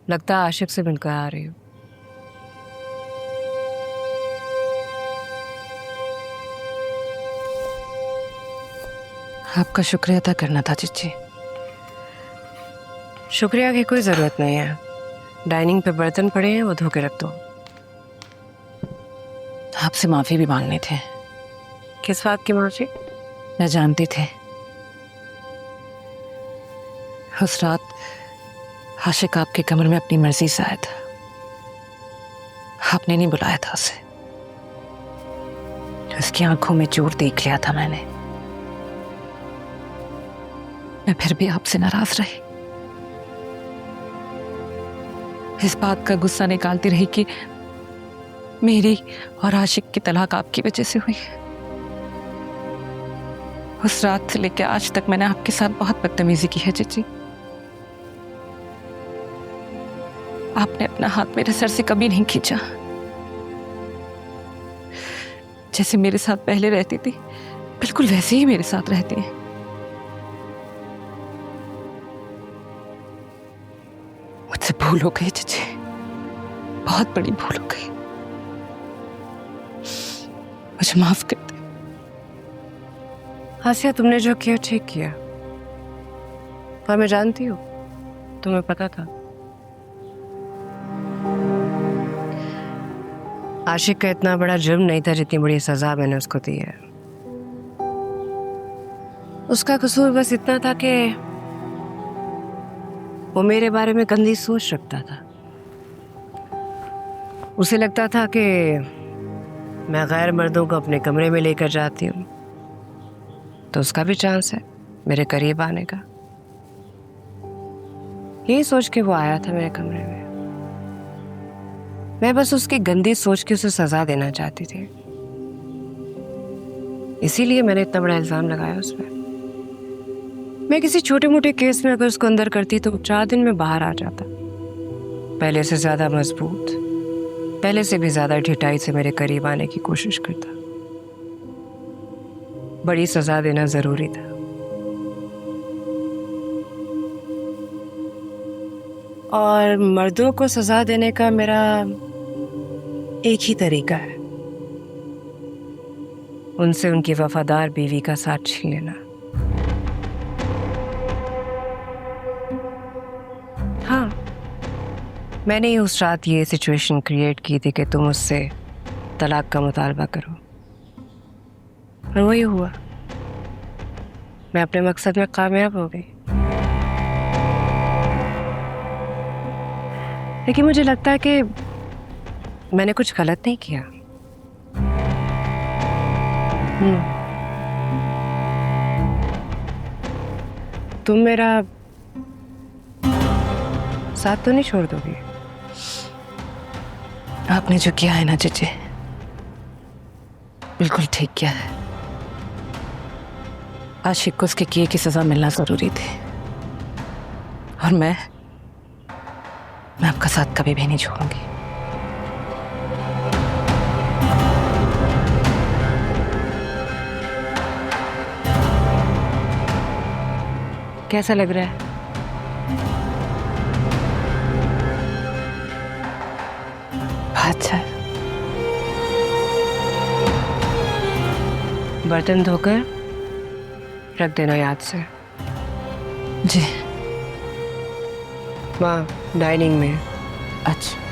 लगता है आशिक से मिलकर आ रही हूँ। आपका शुक्रिया अदा करना था जीजी। शुक्रिया की कोई जरूरत नहीं है। डाइनिंग पे बर्तन पड़े हैं, वो धो के रख दो। आपसे माफी भी मांगनी थे। किस बात की माफी? मैं जानती थी उस रात आशिक आपके कमरे में अपनी मर्जी से आया था। आपने नहीं बुलाया था उसे। उसकी आंखों में जोर देख लिया था मैंने। मैं फिर भी आपसे नाराज रही। इस बात का गुस्सा निकालती रही कि मेरी और आशिक की तलाक आपकी वजह से हुई। उस रात से लेकर आज तक मैंने आपके साथ बहुत बदतमीजी की है जीजी। आपने अपना हाथ मेरे सर से कभी नहीं खींचा। जैसे मेरे साथ पहले रहती थी बिल्कुल वैसे ही मेरे साथ रहती हैं। मुझसे भूल हो गई जीजी, बहुत बड़ी भूल हो गई। मुझे माफ कर दे। आसिया, तुमने जो किया ठीक किया। पर मैं जानती हूँ, तुम्हें पता था। आशिक का इतना बड़ा जुर्म नहीं था जितनी बड़ी सजा मैंने उसको दी है। उसका कसूर बस इतना था कि वो मेरे बारे में गंदी सोच रखता था। उसे लगता था कि मैं गैर मर्दों को अपने कमरे में लेकर जाती हूँ तो उसका भी चांस है मेरे करीब आने का। यही सोच के वो आया था मेरे कमरे में। मैं बस उसकी गंदी सोच के उसे सजा देना चाहती थी, इसीलिए मैंने इतना बड़ा इल्जाम लगाया उस पर। मैं किसी छोटे मोटे केस में अगर उसको अंदर करती तो 4 दिन में बाहर आ जाता। पहले से ज्यादा मजबूत, पहले से भी ज्यादा ढिठाई से मेरे करीब आने की कोशिश करता। बड़ी सजा देना जरूरी था। और मर्दों को सजा देने का मेरा एक ही तरीका है, उनसे उनकी वफादार बीवी का साथ छीन लेना। हाँ, मैंने ही उस रात ये सिचुएशन क्रिएट की थी कि तुम उससे तलाक का मुतालबा करो, और वही हुआ। मैं अपने मकसद में कामयाब हो गई। लेकिन मुझे लगता है कि मैंने कुछ गलत नहीं किया। तुम मेरा साथ तो नहीं छोड़ दोगे? आपने जो किया है ना जीजी, बिल्कुल ठीक किया है। आशिक को उसके किए की सजा मिलना जरूरी थी, और मैं आपका साथ कभी भी नहीं छोड़ूंगी। कैसा लग रहा है? अच्छा, बर्तन धोकर रख देना याद से। जी। वहाँ डाइनिंग में। अच्छा।